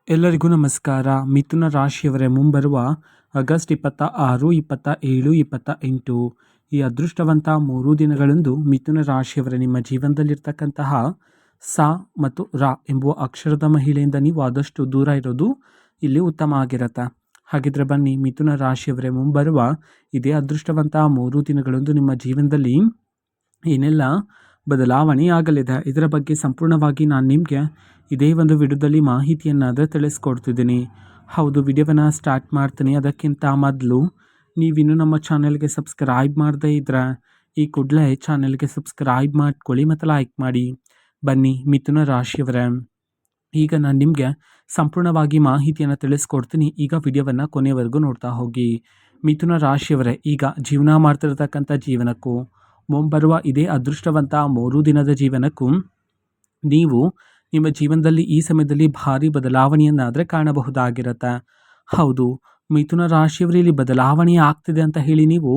ಎಲ್ಲರಿಗೂ ನಮಸ್ಕಾರ. ಮಿಥುನ ರಾಶಿಯವರೇ, ಮುಂಬರುವ ಆಗಸ್ಟ್ 26, 27, 28 ಈ ಅದೃಷ್ಟವಂತ 3 ದಿನಗಳಂದು ಮಿಥುನ ರಾಶಿಯವರ ನಿಮ್ಮ ಜೀವನದಲ್ಲಿರ್ತಕ್ಕಂತಹ ಸ ಮತ್ತು ರ ಎಂಬುವ ಅಕ್ಷರದ ಮಹಿಳೆಯಿಂದ ನೀವು ಆದಷ್ಟು ದೂರ ಇರೋದು ಇಲ್ಲಿ ಉತ್ತಮ ಆಗಿರುತ್ತೆ. ಹಾಗಿದ್ರೆ ಬನ್ನಿ, ಮಿಥುನ ರಾಶಿಯವರೇ, ಮುಂಬರುವ ಇದೇ ಅದೃಷ್ಟವಂತ 3 ದಿನಗಳಂದು ನಿಮ್ಮ ಜೀವನದಲ್ಲಿ ಏನೆಲ್ಲ ಬದಲಾವಣೆ ಆಗಲಿದೆ, ಇದರ ಬಗ್ಗೆ ಸಂಪೂರ್ಣವಾಗಿ ನಾನು ನಿಮಗೆ ಇದೇ ಒಂದು ವಿಡಿಯೋದಲ್ಲಿ ಮಾಹಿತಿಯನ್ನಾದರೆ ತಿಳಿಸ್ಕೊಡ್ತಿದ್ದೀನಿ. ಹೌದು, ವಿಡಿಯೋವನ್ನು ಸ್ಟಾರ್ಟ್ ಮಾಡ್ತೀನಿ. ಅದಕ್ಕಿಂತ ಮೊದಲು ನೀವಿನ್ನೂ ನಮ್ಮ ಚಾನೆಲ್ಗೆ ಸಬ್ಸ್ಕ್ರೈಬ್ ಮಾಡದೇ ಇದ್ದರೆ ಈ ಕೂಡಲೇ ಚಾನೆಲ್ಗೆ ಸಬ್ಸ್ಕ್ರೈಬ್ ಮಾಡ್ಕೊಳ್ಳಿ ಮತ್ತು ಲೈಕ್ ಮಾಡಿ. ಬನ್ನಿ ಮಿಥುನ ರಾಶಿಯವರೇ, ಈಗ ನಾನು ನಿಮಗೆ ಸಂಪೂರ್ಣವಾಗಿ ಮಾಹಿತಿಯನ್ನು ತಿಳಿಸ್ಕೊಡ್ತೀನಿ. ಈಗ ವಿಡಿಯೋವನ್ನು ಕೊನೆಯವರೆಗೂ ನೋಡ್ತಾ ಹೋಗಿ. ಮಿಥುನ ರಾಶಿಯವರೇ, ಈಗ ಜೀವನ ಮಾಡ್ತಿರ್ತಕ್ಕಂಥ ಜೀವನಕ್ಕೂ ಮುಂಬರುವ ಇದೇ ಅದೃಷ್ಟವಂತ 3 ದಿನದ ಜೀವನಕ್ಕೂ ನೀವು ನಿಮ್ಮ ಜೀವನದಲ್ಲಿ ಈ ಸಮಯದಲ್ಲಿ ಭಾರಿ ಬದಲಾವಣೆಯನ್ನಾದರೆ ಕಾಣಬಹುದಾಗಿರುತ್ತೆ. ಹೌದು, ಮಿಥುನ ರಾಶಿಯವರಲ್ಲಿ ಬದಲಾವಣೆ ಆಗ್ತಿದೆ ಅಂತ ಹೇಳಿ ನೀವು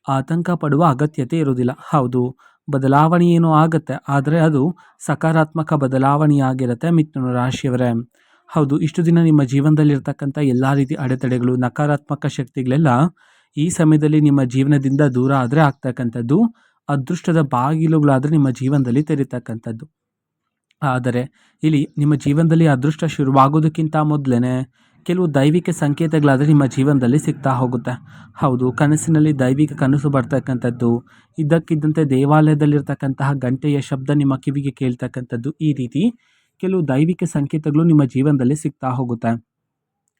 ಆತಂಕ ಪಡುವ ಅಗತ್ಯತೆ ಇರೋದಿಲ್ಲ. ಹೌದು, ಬದಲಾವಣೆ ಏನೋ ಆಗುತ್ತೆ, ಆದರೆ ಅದು ಸಕಾರಾತ್ಮಕ ಬದಲಾವಣೆಯಾಗಿರುತ್ತೆ ಮಿಥುನ ರಾಶಿಯವರೇ. ಹೌದು, ಇಷ್ಟು ದಿನ ನಿಮ್ಮ ಜೀವನದಲ್ಲಿರ್ತಕ್ಕಂಥ ಎಲ್ಲ ರೀತಿ ಅಡೆತಡೆಗಳು, ನಕಾರಾತ್ಮಕ ಶಕ್ತಿಗಳೆಲ್ಲ ಈ ಸಮಯದಲ್ಲಿ ನಿಮ್ಮ ಜೀವನದಿಂದ ದೂರ ಆದರೆ ಆಗ್ತಕ್ಕಂಥದ್ದು ಅದೃಷ್ಟದ ಬಾಗಿಲುಗಳಾದರೆ ನಿಮ್ಮ ಜೀವನದಲ್ಲಿ ತೆರೀತಕ್ಕಂಥದ್ದು. ಆದರೆ ಇಲ್ಲಿ ನಿಮ್ಮ ಜೀವನದಲ್ಲಿ ಅದೃಷ್ಟ ಶುರುವಾಗೋದಕ್ಕಿಂತ ಮೊದಲೇ ಕೆಲವು ದೈವಿಕ ಸಂಕೇತಗಳಾದರೆ ನಿಮ್ಮ ಜೀವನದಲ್ಲಿ ಸಿಗ್ತಾ ಹೋಗುತ್ತೆ. ಹೌದು, ಕನಸಿನಲ್ಲಿ ದೈವಿಕ ಕನಸು ಬರ್ತಕ್ಕಂಥದ್ದು, ಇದ್ದಕ್ಕಿದ್ದಂತೆ ದೇವಾಲಯದಲ್ಲಿರ್ತಕ್ಕಂತಹ ಗಂಟೆಯ ಶಬ್ದ ನಿಮ್ಮ ಕಿವಿಗೆ ಕೇಳ್ತಕ್ಕಂಥದ್ದು, ಈ ರೀತಿ ಕೆಲವು ದೈವಿಕ ಸಂಕೇತಗಳು ನಿಮ್ಮ ಜೀವನದಲ್ಲಿ ಸಿಗ್ತಾ ಹೋಗುತ್ತೆ.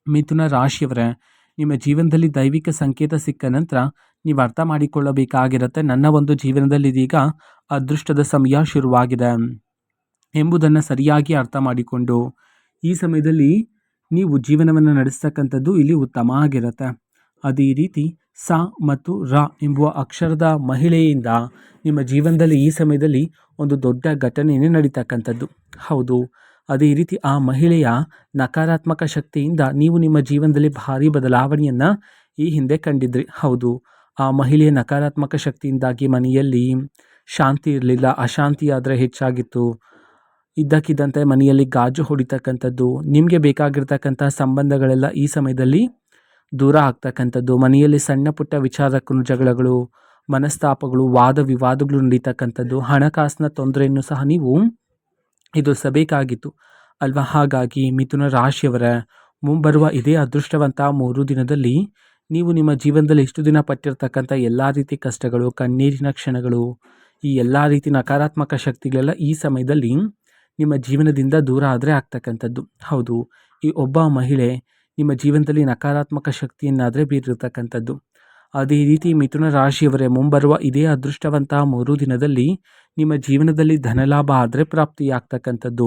ಮಿಥುನ ರಾಶಿಯವರೇ, ನಿಮ್ಮ ಜೀವನದಲ್ಲಿ ದೈವಿಕ ಸಂಕೇತ ಸಿಕ್ಕ ನಂತರ ನೀವು ಅರ್ಥ ಮಾಡಿಕೊಳ್ಳಬೇಕಾಗಿರುತ್ತೆ, ನನ್ನ ಒಂದು ಜೀವನದಲ್ಲಿ ಇದೀಗ ಅದೃಷ್ಟದ ಸಮಯ ಶುರುವಾಗಿದೆ ಎಂಬುದನ್ನು ಸರಿಯಾಗಿ ಅರ್ಥ ಮಾಡಿಕೊಂಡು ಈ ಸಮಯದಲ್ಲಿ ನೀವು ಜೀವನವನ್ನು ನಡೆಸ್ತಕ್ಕಂಥದ್ದು ಇಲ್ಲಿ ಉತ್ತಮ ಆಗಿರುತ್ತೆ. ಅದೇ ರೀತಿ ಸ ಮತ್ತು ರ ಎಂಬುವ ಅಕ್ಷರದ ಮಹಿಳೆಯಿಂದ ನಿಮ್ಮ ಜೀವನದಲ್ಲಿ ಈ ಸಮಯದಲ್ಲಿ ಒಂದು ದೊಡ್ಡ ಘಟನೆಯೇ ನಡೀತಕ್ಕಂಥದ್ದು. ಹೌದು, ಅದೇ ರೀತಿ ಆ ಮಹಿಳೆಯ ನಕಾರಾತ್ಮಕ ಶಕ್ತಿಯಿಂದ ನೀವು ನಿಮ್ಮ ಜೀವನದಲ್ಲಿ ಭಾರಿ ಬದಲಾವಣೆಯನ್ನು ಈ ಹಿಂದೆ ಕಂಡಿದ್ರಿ. ಹೌದು, ಆ ಮಹಿಳೆಯ ನಕಾರಾತ್ಮಕ ಶಕ್ತಿಯಿಂದಾಗಿ ಮನೆಯಲ್ಲಿ ಶಾಂತಿ ಇರಲಿಲ್ಲ, ಅಶಾಂತಿ ಆದರೆ ಹೆಚ್ಚಾಗಿತ್ತು. ಇದ್ದಕ್ಕಿದ್ದಂತೆ ಮನೆಯಲ್ಲಿ ಗಾಜು ಹೊಡಿತಕ್ಕಂಥದ್ದು, ನಿಮಗೆ ಬೇಕಾಗಿರ್ತಕ್ಕಂಥ ಸಂಬಂಧಗಳೆಲ್ಲ ಈ ಸಮಯದಲ್ಲಿ ದೂರ ಆಗ್ತಕ್ಕಂಥದ್ದು, ಮನೆಯಲ್ಲಿ ಸಣ್ಣ ಪುಟ್ಟ ವಿಚಾರಕ್ಕೂ ಜಗಳಗಳು, ಮನಸ್ತಾಪಗಳು, ವಾದ ವಿವಾದಗಳು ನಡೀತಕ್ಕಂಥದ್ದು, ಹಣಕಾಸಿನ ತೊಂದರೆಯನ್ನು ಸಹ ನೀವು ಎದುರಿಸಬೇಕಾಗಿತ್ತು ಅಲ್ವಾ. ಹಾಗಾಗಿ ಮಿಥುನ ರಾಶಿಯವರ ಮುಂಬರುವ ಇದೇ ಅದೃಷ್ಟವಂತ 3 ದಿನದಲ್ಲಿ ನೀವು ನಿಮ್ಮ ಜೀವನದಲ್ಲಿ ಇಷ್ಟು ದಿನ ಪಟ್ಟಿರ್ತಕ್ಕಂಥ ಎಲ್ಲ ರೀತಿ ಕಷ್ಟಗಳು, ಕಣ್ಣೀರಿನ ಕ್ಷಣಗಳು, ಈ ಎಲ್ಲ ರೀತಿ ನಕಾರಾತ್ಮಕ ಶಕ್ತಿಗಳೆಲ್ಲ ಈ ಸಮಯದಲ್ಲಿ ನಿಮ್ಮ ಜೀವನದಿಂದ ದೂರ ಆದರೆ ಆಗ್ತಕ್ಕಂಥದ್ದು. ಹೌದು, ಈ ಒಬ್ಬ ಮಹಿಳೆ ನಿಮ್ಮ ಜೀವನದಲ್ಲಿ ನಕಾರಾತ್ಮಕ ಶಕ್ತಿಯನ್ನಾದರೆ ಬೀರಿರ್ತಕ್ಕಂಥದ್ದು. ಅದೇ ರೀತಿ ಮಿಥುನ ರಾಶಿಯವರೇ, ಮುಂಬರುವ ಇದೇ ಅದೃಷ್ಟವಂತ 3 ದಿನದಲ್ಲಿ ನಿಮ್ಮ ಜೀವನದಲ್ಲಿ ಧನಲಾಭ ಆದರೆ ಪ್ರಾಪ್ತಿಯಾಗ್ತಕ್ಕಂಥದ್ದು.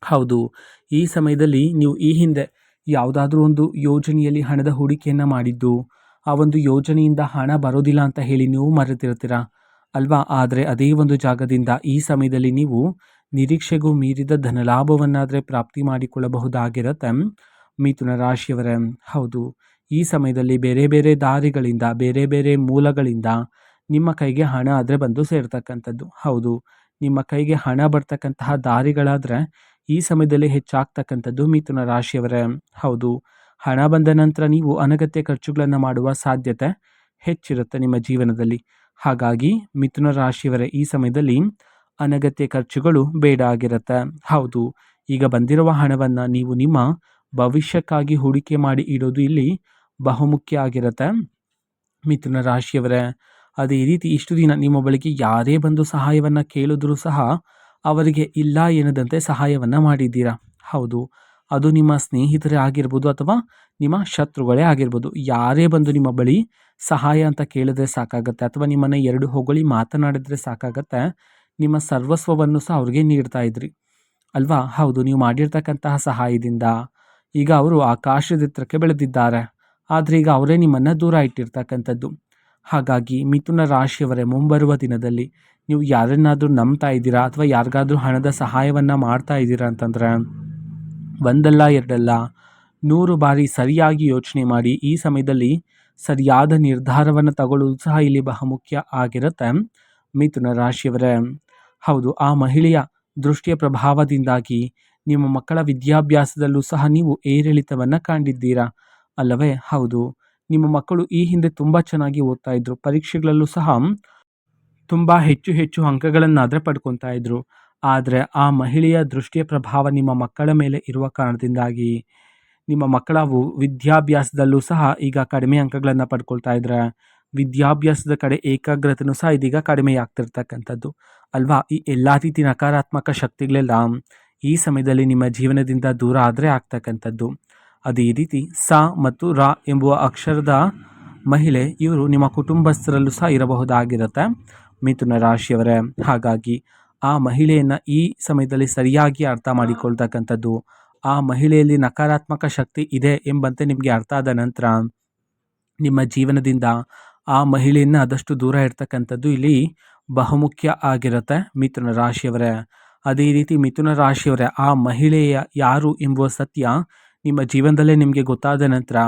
ಹೌದು, ಈ ಸಮಯದಲ್ಲಿ ನೀವು ಈ ಹಿಂದೆ ಯಾವುದಾದ್ರೂ ಒಂದು ಯೋಜನೆಯಲ್ಲಿ ಹಣದ ಹೂಡಿಕೆಯನ್ನು ಮಾಡಿದ್ದು, ಆ ಒಂದು ಯೋಜನೆಯಿಂದ ಹಣ ಬರೋದಿಲ್ಲ ಅಂತ ಹೇಳಿ ನೀವು ಮರೆತಿರ್ತೀರ ಅಲ್ವಾ. ಆದರೆ ಅದೇ ಒಂದು ಜಾಗದಿಂದ ಈ ಸಮಯದಲ್ಲಿ ನೀವು ನಿರೀಕ್ಷೆಗೂ ಮೀರಿದ ಧನಲಾಭವನ್ನಾದರೆ ಪ್ರಾಪ್ತಿ ಮಾಡಿಕೊಳ್ಳಬಹುದಾಗಿರುತ್ತೆ ಮಿಥುನ ರಾಶಿಯವರೇ. ಹೌದು, ಈ ಸಮಯದಲ್ಲಿ ಬೇರೆ ಬೇರೆ ದಾರಿಗಳಿಂದ, ಬೇರೆ ಬೇರೆ ಮೂಲಗಳಿಂದ ನಿಮ್ಮ ಕೈಗೆ ಹಣ ಆದರೆ ಬಂದು ಸೇರ್ತಕ್ಕಂಥದ್ದು. ಹೌದು, ನಿಮ್ಮ ಕೈಗೆ ಹಣ ಬರ್ತಕ್ಕಂತಹ ದಾರಿಗಳಾದರೆ ಈ ಸಮಯದಲ್ಲಿ ಹೆಚ್ಚಾಗ್ತಕ್ಕಂಥದ್ದು ಮಿಥುನ ರಾಶಿಯವರೇ. ಹೌದು, ಹಣ ಬಂದ ನಂತರ ನೀವು ಅನಗತ್ಯ ಖರ್ಚುಗಳನ್ನು ಮಾಡುವ ಸಾಧ್ಯತೆ ಹೆಚ್ಚಿರುತ್ತೆ ನಿಮ್ಮ ಜೀವನದಲ್ಲಿ. ಹಾಗಾಗಿ ಮಿಥುನ ರಾಶಿಯವರೇ, ಈ ಸಮಯದಲ್ಲಿ ಅನಗತ್ಯ ಖರ್ಚುಗಳು ಬೇಡ ಆಗಿರುತ್ತೆ. ಹೌದು, ಈಗ ಬಂದಿರುವ ಹಣವನ್ನು ನೀವು ನಿಮ್ಮ ಭವಿಷ್ಯಕ್ಕಾಗಿ ಹೂಡಿಕೆ ಮಾಡಿ ಇಡೋದು ಇಲ್ಲಿ ಬಹುಮುಖ್ಯ ಆಗಿರುತ್ತೆ ಮಿಥುನ ರಾಶಿಯವರೇ. ಅದೇ ರೀತಿ ಇಷ್ಟು ದಿನ ನಿಮ್ಮ ಬಳಿಗೆ ಯಾರೇ ಬಂದು ಸಹಾಯವನ್ನು ಕೇಳಿದ್ರೂ ಸಹ ಅವರಿಗೆ ಇಲ್ಲ ಎನ್ನದಂತೆ ಸಹಾಯವನ್ನು ಮಾಡಿದ್ದೀರಾ. ಹೌದು, ಅದು ನಿಮ್ಮ ಸ್ನೇಹಿತರೇ ಆಗಿರ್ಬೋದು ಅಥವಾ ನಿಮ್ಮ ಶತ್ರುಗಳೇ ಆಗಿರ್ಬೋದು, ಯಾರೇ ಬಂದು ನಿಮ್ಮ ಬಳಿ ಸಹಾಯ ಅಂತ ಕೇಳಿದ್ರೆ ಸಾಕಾಗತ್ತೆ, ಅಥವಾ ನಿಮ್ಮನ್ನು ಎರಡು ಹೊಗಳಿ ಮಾತನಾಡಿದ್ರೆ ಸಾಕಾಗತ್ತೆ, ನಿಮ್ಮ ಸರ್ವಸ್ವವನ್ನು ಸಹ ಅವ್ರಿಗೆ ನೀಡ್ತಾ ಇದ್ರಿ ಅಲ್ವಾ. ಹೌದು, ನೀವು ಮಾಡಿರ್ತಕ್ಕಂತಹ ಸಹಾಯದಿಂದ ಈಗ ಅವರು ಆಕಾಶದೆತ್ತರಕ್ಕೆ ಬೆಳೆದಿದ್ದಾರೆ, ಆದರೆ ಈಗ ಅವರೇ ನಿಮ್ಮನ್ನು ದೂರ ಇಟ್ಟಿರ್ತಕ್ಕಂಥದ್ದು. ಹಾಗಾಗಿ ಮಿಥುನ ರಾಶಿಯವರೇ, ಮುಂಬರುವ ದಿನದಲ್ಲಿ ನೀವು ಯಾರನ್ನಾದರೂ ನಂಬ್ತಾ ಇದ್ದೀರಾ ಅಥವಾ ಯಾರಿಗಾದ್ರೂ ಹಣದ ಸಹಾಯವನ್ನು ಮಾಡ್ತಾ ಇದ್ದೀರಾ ಅಂತಂದರೆ ಒಂದಲ್ಲ ಎರಡಲ್ಲ 100 ಬಾರಿ ಸರಿಯಾಗಿ ಯೋಚನೆ ಮಾಡಿ ಈ ಸಮಯದಲ್ಲಿ ಸರಿಯಾದ ನಿರ್ಧಾರವನ್ನು ತಗೊಳ್ಳೋದು ಸಹ ಇಲ್ಲಿ ಬಹುಮುಖ್ಯ ಆಗಿರುತ್ತೆ ಮಿಥುನ ರಾಶಿಯವರೇ. ಹೌದು, ಆ ಮಹಿಳೆಯ ದೃಷ್ಟಿಯ ಪ್ರಭಾವದಿಂದಾಗಿ ನಿಮ್ಮ ಮಕ್ಕಳ ವಿದ್ಯಾಭ್ಯಾಸದಲ್ಲೂ ಸಹ ನೀವು ಏರಿಳಿತವನ್ನು ಕಂಡಿದ್ದೀರಾ ಅಲ್ಲವೇ? ಹೌದು, ನಿಮ್ಮ ಮಕ್ಕಳು ಈ ಹಿಂದೆ ತುಂಬ ಚೆನ್ನಾಗಿ ಓದ್ತಾ ಇದ್ರು. ಪರೀಕ್ಷೆಗಳಲ್ಲೂ ಸಹ ತುಂಬ ಹೆಚ್ಚು ಹೆಚ್ಚು ಅಂಕಗಳನ್ನಾದರೆ ಪಡ್ಕೊತಾ ಇದ್ರು. ಆದರೆ ಆ ಮಹಿಳೆಯ ದೃಷ್ಟಿಯ ಪ್ರಭಾವ ನಿಮ್ಮ ಮಕ್ಕಳ ಮೇಲೆ ಇರುವ ಕಾರಣದಿಂದಾಗಿ ನಿಮ್ಮ ಮಕ್ಕಳ ವಿದ್ಯಾಭ್ಯಾಸದಲ್ಲೂ ಸಹ ಈಗ ಕಡಿಮೆ ಅಂಕಗಳನ್ನು ಪಡ್ಕೊಳ್ತಾ ಇದ್ದಾರೆ. ವಿದ್ಯಾಭ್ಯಾಸದ ಕಡೆ ಏಕಾಗ್ರತೆಯೂ ಸಹ ಇದೀಗ ಕಡಿಮೆಯಾಗ್ತಿರ್ತಕ್ಕಂಥದ್ದು ಅಲ್ವಾ? ಈ ಎಲ್ಲ ರೀತಿ ನಕಾರಾತ್ಮಕ ಶಕ್ತಿಗಳೆಲ್ಲ ಈ ಸಮಯದಲ್ಲಿ ನಿಮ್ಮ ಜೀವನದಿಂದ ದೂರ ಆದರೆ ಆಗ್ತಕ್ಕಂಥದ್ದು. ಅದೇ ರೀತಿ ಸ ಮತ್ತು ರ ಎಂಬುವ ಅಕ್ಷರದ ಮಹಿಳೆ ಇವರು ನಿಮ್ಮ ಕುಟುಂಬಸ್ಥರಲ್ಲೂ ಸಹ ಇರಬಹುದಾಗಿರುತ್ತೆ ಮಿಥುನ ರಾಶಿಯವರೇ. ಹಾಗಾಗಿ ಆ ಮಹಿಳೆಯನ್ನು ಈ ಸಮಯದಲ್ಲಿ ಸರಿಯಾಗಿ ಅರ್ಥ ಮಾಡಿಕೊಳ್ತಕ್ಕಂಥದ್ದು, ಆ ಮಹಿಳೆಯಲ್ಲಿ ನಕಾರಾತ್ಮಕ ಶಕ್ತಿ ಇದೆ ಎಂಬಂತೆ ನಿಮಗೆ ಅರ್ಥ ಆದ ನಂತರ ನಿಮ್ಮ ಜೀವನದಿಂದ ಆ ಮಹಿಳೆಯನ್ನು ಆದಷ್ಟು ದೂರ ಇರ್ತಕ್ಕಂಥದ್ದು ಇಲ್ಲಿ ಬಹುಮುಖ್ಯ ಆಗಿರುತ್ತೆ ಮಿಥುನ ರಾಶಿಯವರೇ. ಅದೇ ರೀತಿ ಮಿಥುನ ರಾಶಿಯವರೇ, ಆ ಮಹಿಳೆಯ ಯಾರು ಎಂಬುವ ಸತ್ಯ ನಿಮ್ಮ ಜೀವನದಲ್ಲೇ ನಿಮಗೆ ಗೊತ್ತಾದ ನಂತರ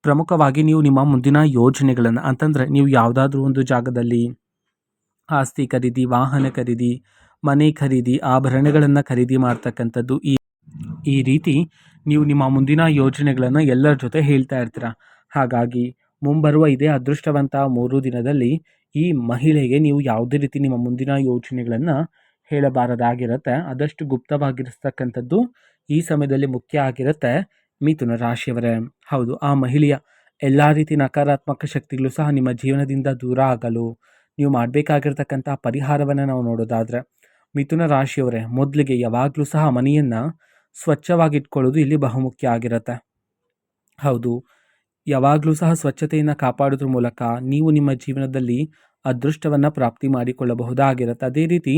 ಪ್ರಮುಖವಾಗಿ ನೀವು ನಿಮ್ಮ ಮುಂದಿನ ಯೋಜನೆಗಳನ್ನು ಅಂತಂದರೆ ನೀವು ಯಾವುದಾದ್ರೂ ಒಂದು ಜಾಗದಲ್ಲಿ ಆಸ್ತಿ ಖರೀದಿ, ವಾಹನ ಖರೀದಿ, ಮನೆ ಖರೀದಿ, ಆಭರಣಗಳನ್ನು ಖರೀದಿ ಮಾಡ್ತಕ್ಕಂಥದ್ದು, ಈ ರೀತಿ ನೀವು ನಿಮ್ಮ ಮುಂದಿನ ಯೋಜನೆಗಳನ್ನು ಎಲ್ಲರ ಜೊತೆ ಹೇಳ್ತಾ ಇರ್ತೀರ. ಹಾಗಾಗಿ ಮುಂಬರುವ ಇದೇ ಅದೃಷ್ಟವಂತ 3 ದಿನದಲ್ಲಿ ಈ ಮಹಿಳೆಗೆ ನೀವು ಯಾವುದೇ ರೀತಿ ನಿಮ್ಮ ಮುಂದಿನ ಯೋಜನೆಗಳನ್ನು ಹೇಳಬಾರದಾಗಿರುತ್ತೆ. ಆದಷ್ಟು ಗುಪ್ತವಾಗಿರಿಸ್ತಕ್ಕಂಥದ್ದು ಈ ಸಮಯದಲ್ಲಿ ಮುಖ್ಯ ಆಗಿರುತ್ತೆ ಮಿಥುನ ರಾಶಿಯವರೇ. ಹೌದು, ಆ ಮಹಿಳೆಯ ಎಲ್ಲ ರೀತಿ ನಕಾರಾತ್ಮಕ ಶಕ್ತಿಗಳು ಸಹ ನಿಮ್ಮ ಜೀವನದಿಂದ ದೂರ ಆಗಲು ನೀವು ಮಾಡಬೇಕಾಗಿರ್ತಕ್ಕಂಥ ಪರಿಹಾರವನ್ನು ನಾವು ನೋಡೋದಾದರೆ ಮಿಥುನ ರಾಶಿಯವರೇ, ಮೊದಲಿಗೆ ಯಾವಾಗಲೂ ಸಹ ಮನೆಯನ್ನು ಸ್ವಚ್ಛವಾಗಿಟ್ಕೊಳ್ಳೋದು ಇಲ್ಲಿ ಬಹುಮುಖ್ಯ ಆಗಿರುತ್ತೆ. ಹೌದು, ಯಾವಾಗಲೂ ಸಹ ಸ್ವಚ್ಛತೆಯನ್ನು ಕಾಪಾಡೋದ್ರ ಮೂಲಕ ನೀವು ನಿಮ್ಮ ಜೀವನದಲ್ಲಿ ಅದೃಷ್ಟವನ್ನು ಪ್ರಾಪ್ತಿ ಮಾಡಿಕೊಳ್ಳಬಹುದಾಗಿರುತ್ತೆ. ಅದೇ ರೀತಿ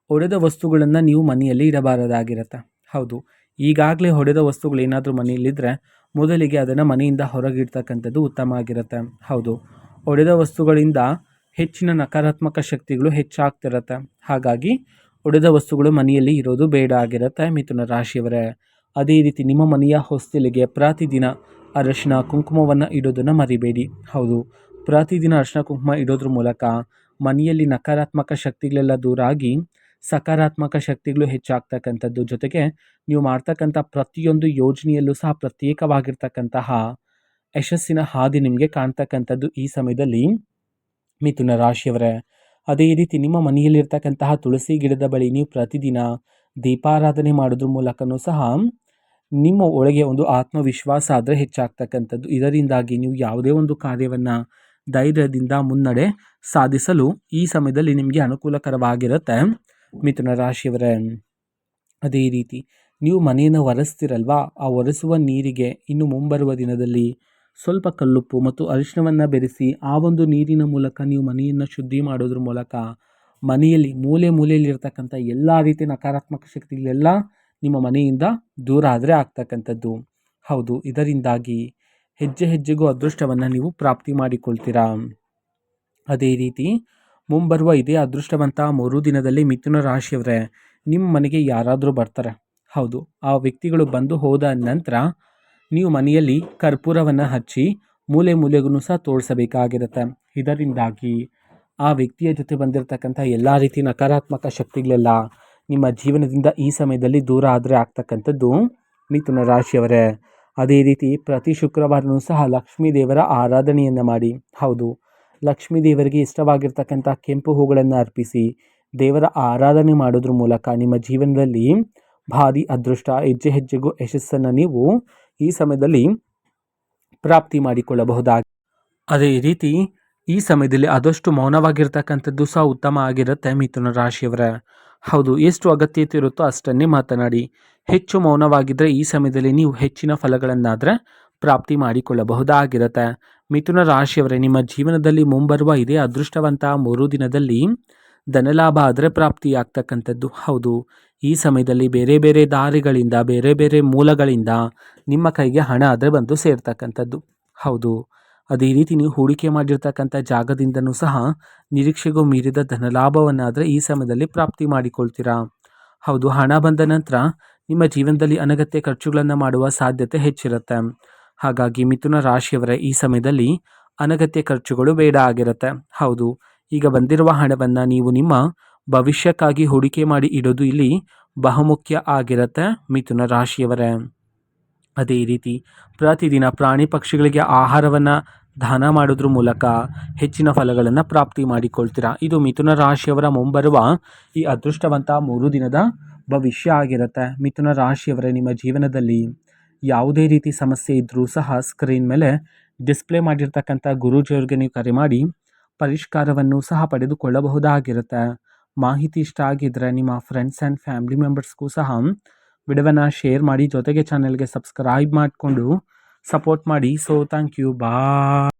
ಒಡೆದ ವಸ್ತುಗಳನ್ನು ನೀವು ಮನೆಯಲ್ಲಿ ಇಡಬಾರದಾಗಿರುತ್ತೆ. ಹೌದು, ಈಗಾಗಲೇ ಹೊಡೆದ ವಸ್ತುಗಳು ಏನಾದರೂ ಮನೆಯಲ್ಲಿದ್ದರೆ ಮೊದಲಿಗೆ ಅದನ್ನು ಮನೆಯಿಂದ ಹೊರಗಿಡ್ತಕ್ಕಂಥದ್ದು ಉತ್ತಮ ಆಗಿರುತ್ತೆ. ಹೌದು, ಒಡೆದ ವಸ್ತುಗಳಿಂದ ಹೆಚ್ಚಿನ ನಕಾರಾತ್ಮಕ ಶಕ್ತಿಗಳು ಹೆಚ್ಚಾಗ್ತಿರುತ್ತೆ. ಹಾಗಾಗಿ ಒಡೆದ ವಸ್ತುಗಳು ಮನೆಯಲ್ಲಿ ಇರೋದು ಬೇಡ ಆಗಿರುತ್ತೆ ಮಿಥುನ ರಾಶಿಯವರೇ. ಅದೇ ರೀತಿ ನಿಮ್ಮ ಮನೆಯ ಹೊಸ್ತಿಲಿಗೆ ಪ್ರತಿದಿನ ಅರಶಿನ ಕುಂಕುಮವನ್ನು ಇಡೋದನ್ನು ಮರಿಬೇಡಿ. ಹೌದು, ಪ್ರತಿದಿನ ಅರಶಿನ ಕುಂಕುಮ ಇಡೋದ್ರ ಮೂಲಕ ಮನೆಯಲ್ಲಿ ನಕಾರಾತ್ಮಕ ಶಕ್ತಿಗಳೆಲ್ಲ ದೂರ ಆಗಿ ಸಕಾರಾತ್ಮಕ ಶಕ್ತಿಗಳು ಹೆಚ್ಚಾಗ್ತಕ್ಕಂಥದ್ದು, ಜೊತೆಗೆ ನೀವು ಮಾಡ್ತಕ್ಕಂಥ ಪ್ರತಿಯೊಂದು ಯೋಜನೆಯಲ್ಲೂ ಸಹ ಪ್ರತ್ಯೇಕವಾಗಿರ್ತಕ್ಕಂತಹ ಯಶಸ್ಸಿನ ಹಾದಿ ನಿಮಗೆ ಕಾಣ್ತಕ್ಕಂಥದ್ದು ಈ ಸಮಯದಲ್ಲಿ ಮಿಥುನ ರಾಶಿಯವರೇ. ಅದೇ ರೀತಿ ನಿಮ್ಮ ಮನೆಯಲ್ಲಿರ್ತಕ್ಕಂತಹ ತುಳಸಿ ಗಿಡದ ಬಳಿ ನೀವು ಪ್ರತಿದಿನ ದೀಪಾರಾಧನೆ ಮಾಡೋದ್ರ ಮೂಲಕನೂ ಸಹ ನಿಮ್ಮ ಒಳಗೆ ಒಂದು ಆತ್ಮವಿಶ್ವಾಸ ಆದರೆ ಹೆಚ್ಚಾಗ್ತಕ್ಕಂಥದ್ದು. ಇದರಿಂದಾಗಿ ನೀವು ಯಾವುದೇ ಒಂದು ಕಾರ್ಯವನ್ನು ಧೈರ್ಯದಿಂದ ಮುನ್ನಡೆ ಸಾಧಿಸಲು ಈ ಸಮಯದಲ್ಲಿ ನಿಮಗೆ ಅನುಕೂಲಕರವಾಗಿರುತ್ತೆ ಮಿಥುನ ರಾಶಿಯವರೇ. ಅದೇ ರೀತಿ ನೀವು ಮನೆಯನ್ನು ಒರೆಸ್ತಿರಲ್ವಾ, ಆ ಒರೆಸುವ ನೀರಿಗೆ ಇನ್ನು ಮುಂಬರುವ ದಿನದಲ್ಲಿ ಸ್ವಲ್ಪ ಕಲ್ಲುಪ್ಪು ಮತ್ತು ಅರಿಶಿಣವನ್ನು ಬೆರೆಸಿ ಆ ಒಂದು ನೀರಿನ ಮೂಲಕ ನೀವು ಮನೆಯನ್ನು ಶುದ್ಧಿ ಮಾಡೋದ್ರ ಮೂಲಕ ಮನೆಯಲ್ಲಿ ಮೂಲೆಯಲ್ಲಿರ್ತಕ್ಕಂಥ ಎಲ್ಲ ರೀತಿಯ ನಕಾರಾತ್ಮಕ ಶಕ್ತಿಗಳೆಲ್ಲ ನಿಮ್ಮ ಮನೆಯಿಂದ ದೂರ ಆದರೆ ಆಗ್ತಕ್ಕಂಥದ್ದು. ಹೌದು, ಇದರಿಂದಾಗಿ ಹೆಜ್ಜೆ ಹೆಜ್ಜೆಗೂ ಅದೃಷ್ಟವನ್ನು ನೀವು ಪ್ರಾಪ್ತಿ ಮಾಡಿಕೊಳ್ತೀರಾ. ಅದೇ ರೀತಿ ಮುಂಬರುವ ಇದೇ ಅದೃಷ್ಟವಂತ 3 ದಿನದಲ್ಲಿ ಮಿಥುನ ರಾಶಿಯವರೇ, ನಿಮ್ಮ ಮನೆಗೆ ಯಾರಾದರೂ ಬರ್ತಾರೆ. ಹೌದು, ಆ ವ್ಯಕ್ತಿಗಳು ಬಂದು ಹೋದ ನಂತರ ನೀವು ಮನೆಯಲ್ಲಿ ಕರ್ಪೂರವನ್ನು ಹಚ್ಚಿ ಮೂಲೆಗೂ ಸಹ ತೋರಿಸಬೇಕಾಗಿರುತ್ತೆ. ಇದರಿಂದಾಗಿ ಆ ವ್ಯಕ್ತಿಯ ಜೊತೆ ಬಂದಿರತಕ್ಕಂಥ ಎಲ್ಲ ರೀತಿ ನಕಾರಾತ್ಮಕ ಶಕ್ತಿಗಳೆಲ್ಲ ನಿಮ್ಮ ಜೀವನದಿಂದ ಈ ಸಮಯದಲ್ಲಿ ದೂರ ಆದರೆ ಆಗ್ತಕ್ಕಂಥದ್ದು ಮಿಥುನ ರಾಶಿಯವರೇ. ಅದೇ ರೀತಿ ಪ್ರತಿ ಶುಕ್ರವಾರನೂ ಸಹ ಲಕ್ಷ್ಮೀ ದೇವರ ಆರಾಧನೆಯನ್ನು ಮಾಡಿ. ಹೌದು, ಲಕ್ಷ್ಮೀ ದೇವರಿಗೆ ಇಷ್ಟವಾಗಿರ್ತಕ್ಕಂಥ ಕೆಂಪು ಹೂಗಳನ್ನು ಅರ್ಪಿಸಿ ದೇವರ ಆರಾಧನೆ ಮಾಡೋದ್ರ ಮೂಲಕ ನಿಮ್ಮ ಜೀವನದಲ್ಲಿ ಭಾರಿ ಅದೃಷ್ಟ, ಹೆಜ್ಜೆ ಹೆಜ್ಜೆಗೂ ಯಶಸ್ಸನ್ನು ನೀವು ಈ ಸಮಯದಲ್ಲಿ ಪ್ರಾಪ್ತಿ ಮಾಡಿಕೊಳ್ಳಬಹುದಾಗಿ. ಅದೇ ರೀತಿ ಈ ಸಮಯದಲ್ಲಿ ಆದಷ್ಟು ಮೌನವಾಗಿರ್ತಕ್ಕಂಥದ್ದು ಸಹ ಉತ್ತಮ ಆಗಿರುತ್ತೆ ಮಿಥುನ ರಾಶಿಯವರೇ. ಹೌದು, ಎಷ್ಟು ಅಗತ್ಯತೆ ಇರುತ್ತೋ ಅಷ್ಟನ್ನೇ ಮಾತನಾಡಿ. ಹೆಚ್ಚು ಮೌನವಾಗಿದ್ದರೆ ಈ ಸಮಯದಲ್ಲಿ ನೀವು ಹೆಚ್ಚಿನ ಫಲಗಳನ್ನಾದರೆ ಪ್ರಾಪ್ತಿ ಮಾಡಿಕೊಳ್ಳಬಹುದಾಗಿರುತ್ತೆ ಮಿಥುನ ರಾಶಿಯವರೇ. ನಿಮ್ಮ ಜೀವನದಲ್ಲಿ ಮುಂಬರುವ ಇದೇ ಅದೃಷ್ಟವಂತ 3 ದಿನದಲ್ಲಿ ಧನಲಾಭ ಆದರೆ ಪ್ರಾಪ್ತಿಯಾಗ್ತಕ್ಕಂಥದ್ದು. ಹೌದು, ಈ ಸಮಯದಲ್ಲಿ ಬೇರೆ ಬೇರೆ ದಾರಿಗಳಿಂದ, ಬೇರೆ ಬೇರೆ ಮೂಲಗಳಿಂದ ನಿಮ್ಮ ಕೈಗೆ ಹಣ ಆದರೆ ಬಂದು ಸೇರ್ತಕ್ಕಂಥದ್ದು. ಹೌದು, ಅದೇ ರೀತಿ ನೀವು ಹೂಡಿಕೆ ಮಾಡಿರ್ತಕ್ಕಂಥ ಜಾಗದಿಂದನೂ ಸಹ ನಿರೀಕ್ಷೆಗೂ ಮೀರಿದ ಧನಲಾಭವನ್ನಾದರೆ ಈ ಸಮಯದಲ್ಲಿ ಪ್ರಾಪ್ತಿ ಮಾಡಿಕೊಳ್ತೀರಾ. ಹೌದು, ಹಣ ಬಂದ ನಂತರ ನಿಮ್ಮ ಜೀವನದಲ್ಲಿ ಅನಗತ್ಯ ಖರ್ಚುಗಳನ್ನು ಮಾಡುವ ಸಾಧ್ಯತೆ ಹೆಚ್ಚಿರುತ್ತೆ. ಹಾಗಾಗಿ ಮಿಥುನ ರಾಶಿಯವರೇ, ಈ ಸಮಯದಲ್ಲಿ ಅನಗತ್ಯ ಖರ್ಚುಗಳು ಬೇಡ ಆಗಿರುತ್ತೆ. ಹೌದು, ಈಗ ಬಂದಿರುವ ಹಣವನ್ನು ನೀವು ನಿಮ್ಮ ಭವಿಷ್ಯಕ್ಕಾಗಿ ಹೂಡಿಕೆ ಮಾಡಿ ಇಡೋದು ಇಲ್ಲಿ ಬಹುಮುಖ್ಯ ಆಗಿರುತ್ತೆ ಮಿಥುನ ರಾಶಿಯವರೇ. ಅದೇ ರೀತಿ ಪ್ರತಿದಿನ ಪ್ರಾಣಿ ಪಕ್ಷಿಗಳಿಗೆ ಆಹಾರವನ್ನು ದಾನ ಮಾಡೋದ್ರ ಮೂಲಕ ಹೆಚ್ಚಿನ ಫಲಗಳನ್ನು ಪ್ರಾಪ್ತಿ ಮಾಡಿಕೊಳ್ತೀರಾ. ಇದು ಮಿಥುನ ರಾಶಿಯವರ ಮುಂಬರುವ ಈ ಅದೃಷ್ಟವಂತ 3 ದಿನದ ಭವಿಷ್ಯ ಆಗಿರುತ್ತೆ. ಮಿಥುನ ರಾಶಿಯವರೇ, ನಿಮ್ಮ ಜೀವನದಲ್ಲಿ ಯಾವುದೇ ರೀತಿ ಸಮಸ್ಯೆ ಇದ್ದರೂ ಸಹ ಸ್ಕ್ರೀನ್ ಮೇಲೆ ಡಿಸ್ಪ್ಲೇ ಮಾಡಿರ್ತಕ್ಕಂಥ ಗುರೂಜಿಯವ್ರಿಗೆ ನೀವು ಕರೆ ಮಾಡಿ ಪರಿಷ್ಕಾರವನ್ನು ಸಹ ಪಡೆದುಕೊಳ್ಳಬಹುದಾಗಿರುತ್ತೆ. ಮಾಹಿತಿ ಇಷ್ಟ ಆಗಿದ್ದರೆ ನಿಮ್ಮ ಫ್ರೆಂಡ್ಸ್ ಆ್ಯಂಡ್ ಫ್ಯಾಮಿಲಿ ಮೆಂಬರ್ಸ್ಗೂ ಸಹ ವಿಡಿಯೋವನ್ನು ಶೇರ್ ಮಾಡಿ, ಜೊತೆಗೆ ಚಾನಲ್ಗೆ ಸಬ್ಸ್ಕ್ರೈಬ್ ಮಾಡಿಕೊಂಡು ಸಪೋರ್ಟ್ ಮಾಡಿ. So thank you, bye.